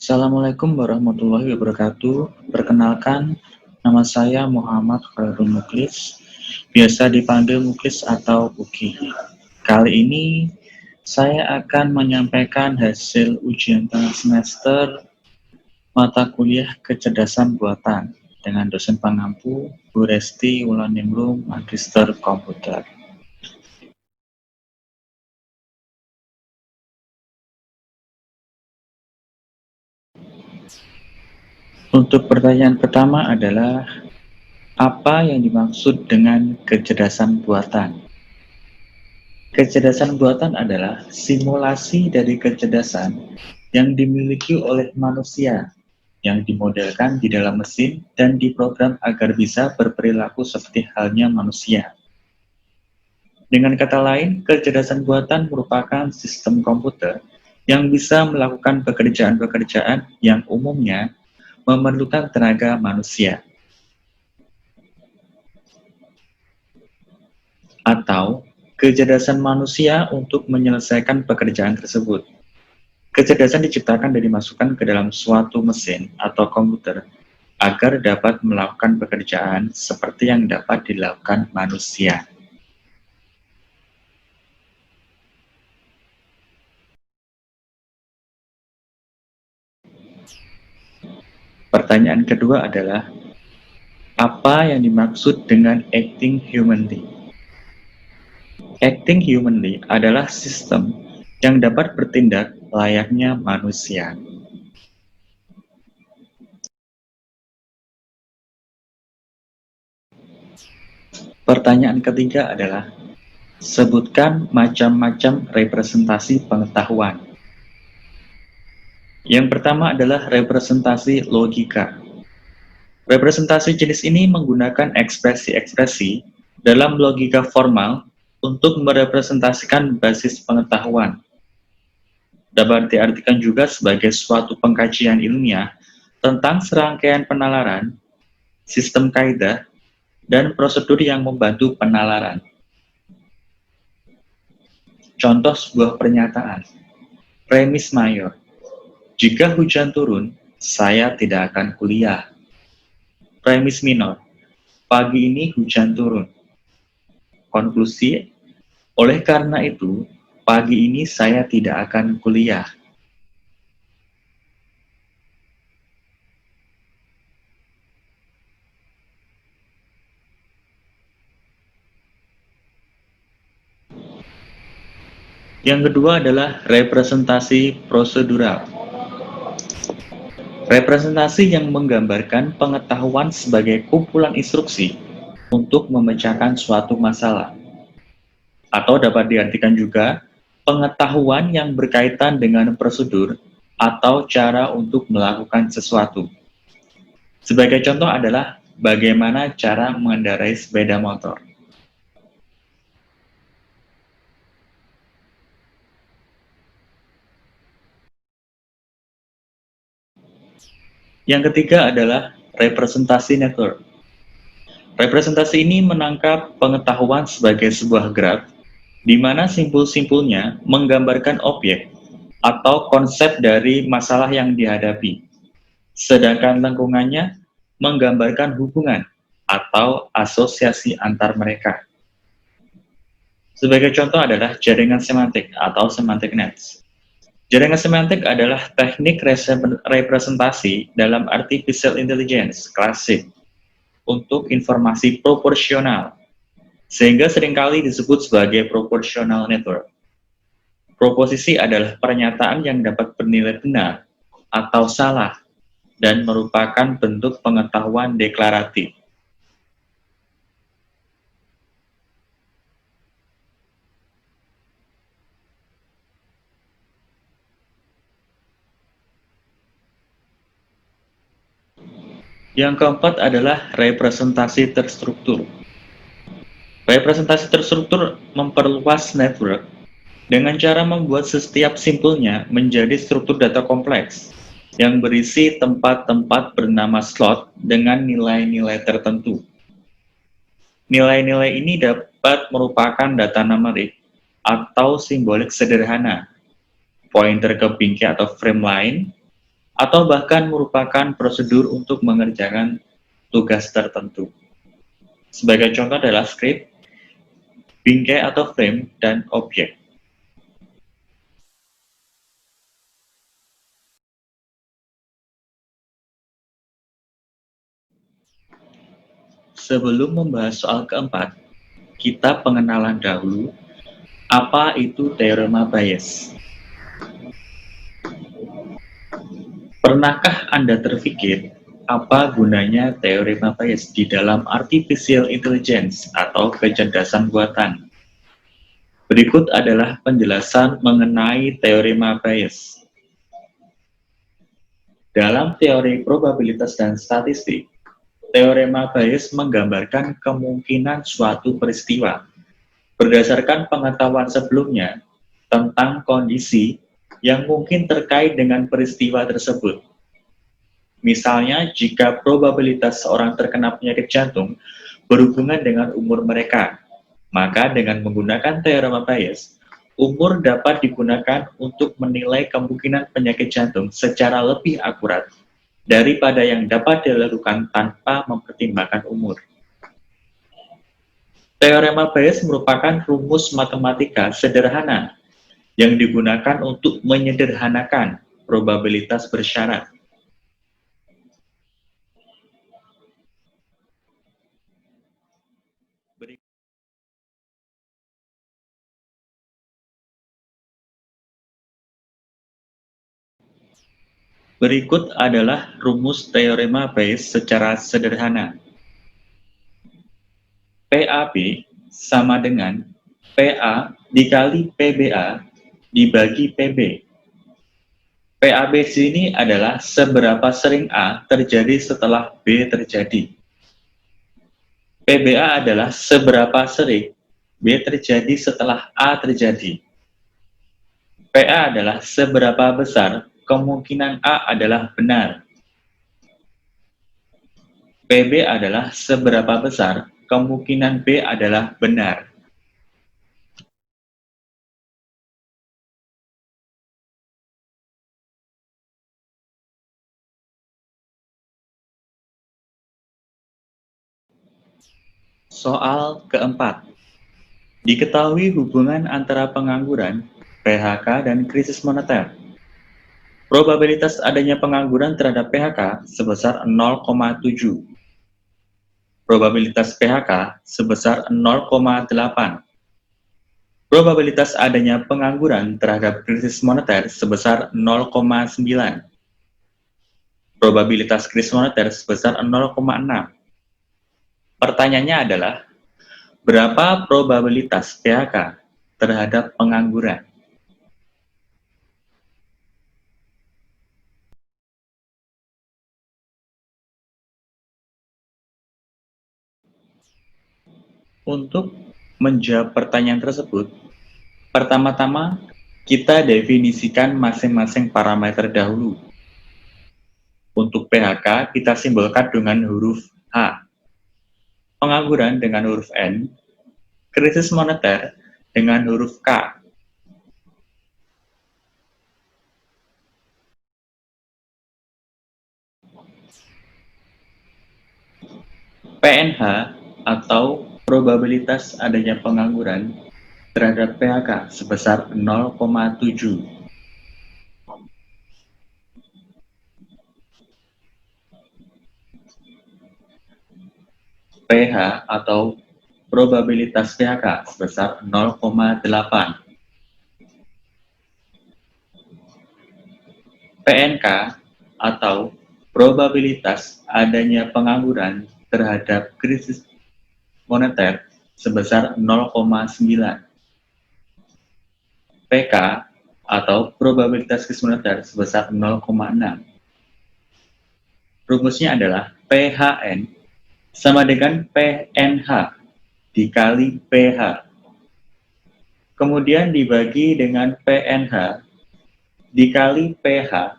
Assalamualaikum warahmatullahi wabarakatuh. Perkenalkan, nama saya Muhammad Khairul Muklis, biasa dipanggil Muklis atau Uki. Kali ini saya akan menyampaikan hasil ujian tengah semester mata kuliah kecerdasan buatan dengan dosen pengampu Bu Resti Wulandimulung, Magister Komputer. Untuk pertanyaan pertama adalah, apa yang dimaksud dengan kecerdasan buatan? Kecerdasan buatan adalah simulasi dari kecerdasan yang dimiliki oleh manusia, yang dimodelkan di dalam mesin dan diprogram agar bisa berperilaku seperti halnya manusia. Dengan kata lain, kecerdasan buatan merupakan sistem komputer yang bisa melakukan pekerjaan-pekerjaan yang umumnya memerlukan tenaga manusia. Atau kecerdasan manusia untuk menyelesaikan pekerjaan tersebut. Kecerdasan diciptakan dan dimasukkan ke dalam suatu mesin atau komputer agar dapat melakukan pekerjaan seperti yang dapat dilakukan manusia. Pertanyaan kedua adalah, apa yang dimaksud dengan acting humanly? Acting humanly adalah sistem yang dapat bertindak layaknya manusia. Pertanyaan ketiga adalah, sebutkan macam-macam representasi pengetahuan. Yang pertama adalah representasi logika. Representasi jenis ini menggunakan ekspresi-ekspresi dalam logika formal untuk merepresentasikan basis pengetahuan. Dapat diartikan juga sebagai suatu pengkajian ilmiah tentang serangkaian penalaran, sistem kaidah, dan prosedur yang membantu penalaran. Contoh sebuah pernyataan, premis mayor. Jika hujan turun, saya tidak akan kuliah. Premis minor, pagi ini hujan turun. Konklusi, oleh karena itu, pagi ini saya tidak akan kuliah. Yang kedua adalah representasi prosedural. Representasi yang menggambarkan pengetahuan sebagai kumpulan instruksi untuk memecahkan suatu masalah. Atau dapat diartikan juga pengetahuan yang berkaitan dengan prosedur atau cara untuk melakukan sesuatu. Sebagai contoh adalah bagaimana cara mengendarai sepeda motor. Yang ketiga adalah representasi network. Representasi ini menangkap pengetahuan sebagai sebuah graf, di mana simpul-simpulnya menggambarkan objek atau konsep dari masalah yang dihadapi, sedangkan lengkungannya menggambarkan hubungan atau asosiasi antar mereka. Sebagai contoh adalah jaringan semantik atau semantic nets. Jaringan semantik adalah teknik representasi dalam artificial intelligence klasik untuk informasi proporsional, sehingga seringkali disebut sebagai proportional network. Proposisi adalah pernyataan yang dapat bernilai benar atau salah dan merupakan bentuk pengetahuan deklaratif. Yang keempat adalah representasi terstruktur. Representasi terstruktur memperluas network dengan cara membuat setiap simpulnya menjadi struktur data kompleks yang berisi tempat-tempat bernama slot dengan nilai-nilai tertentu. Nilai-nilai ini dapat merupakan data numerik atau simbolik sederhana, pointer ke bingkai atau frame lain, atau bahkan merupakan prosedur untuk mengerjakan tugas tertentu. Sebagai contoh adalah script, bingkai atau frame, dan objek. Sebelum membahas soal keempat, kita pengenalan dahulu apa itu teorema Bayes. Pernahkah Anda terpikir apa gunanya teorema Bayes di dalam artificial intelligence atau kecerdasan buatan? Berikut adalah penjelasan mengenai teorema Bayes. Dalam teori probabilitas dan statistik, teorema Bayes menggambarkan kemungkinan suatu peristiwa berdasarkan pengetahuan sebelumnya tentang kondisi yang mungkin terkait dengan peristiwa tersebut. Misalnya, jika probabilitas seorang terkena penyakit jantung berhubungan dengan umur mereka, maka dengan menggunakan teorema Bayes, umur dapat digunakan untuk menilai kemungkinan penyakit jantung secara lebih akurat daripada yang dapat dilakukan tanpa mempertimbangkan umur. Teorema Bayes merupakan rumus matematika sederhana yang digunakan untuk menyederhanakan probabilitas bersyarat. Berikut adalah rumus teorema Bayes secara sederhana. PAB sama dengan PA dikali PBA dibagi PB. PAB sini adalah seberapa sering A terjadi setelah B terjadi. PBA adalah seberapa sering B terjadi setelah A terjadi. PA adalah seberapa besar kemungkinan A adalah benar. PB adalah seberapa besar kemungkinan B adalah benar. Soal keempat. Diketahui hubungan antara pengangguran, PHK, dan krisis moneter. Probabilitas adanya pengangguran terhadap PHK sebesar 0,7. Probabilitas PHK sebesar 0,8. Probabilitas adanya pengangguran terhadap krisis moneter sebesar 0,9. Probabilitas krisis moneter sebesar 0,6. Pertanyaannya adalah, berapa probabilitas PHK terhadap pengangguran? Untuk menjawab pertanyaan tersebut, pertama-tama kita definisikan masing-masing parameter dahulu. Untuk PHK kita simbolkan dengan huruf H, pengangguran dengan huruf N, krisis moneter dengan huruf K. PNH atau probabilitas adanya pengangguran terhadap PHK sebesar 0,7. PH atau probabilitas PHK sebesar 0,8. PNK atau probabilitas adanya pengangguran terhadap krisis moneter sebesar 0,9. PK atau probabilitas krisis moneter sebesar 0,6. Rumusnya adalah PHN sama dengan PNH dikali PH. Kemudian dibagi dengan PNH dikali PH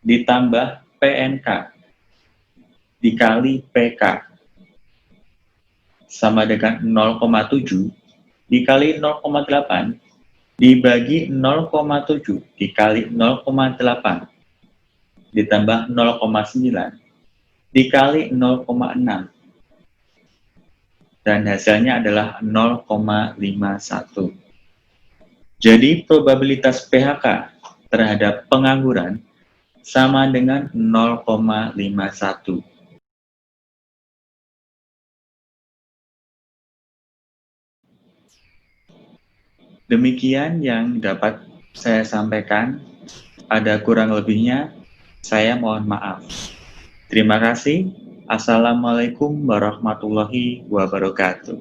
ditambah PNK dikali PK sama dengan 0,7 dikali 0,8 dibagi 0,7 dikali 0,8. ditambah 0,9 dikali 0,6 dan hasilnya adalah 0,51. Jadi probabilitas PHK terhadap pengangguran sama dengan 0,51. Demikian yang dapat saya sampaikan. Ada kurang lebihnya, saya mohon maaf. Terima kasih. Assalamualaikum warahmatullahi wabarakatuh.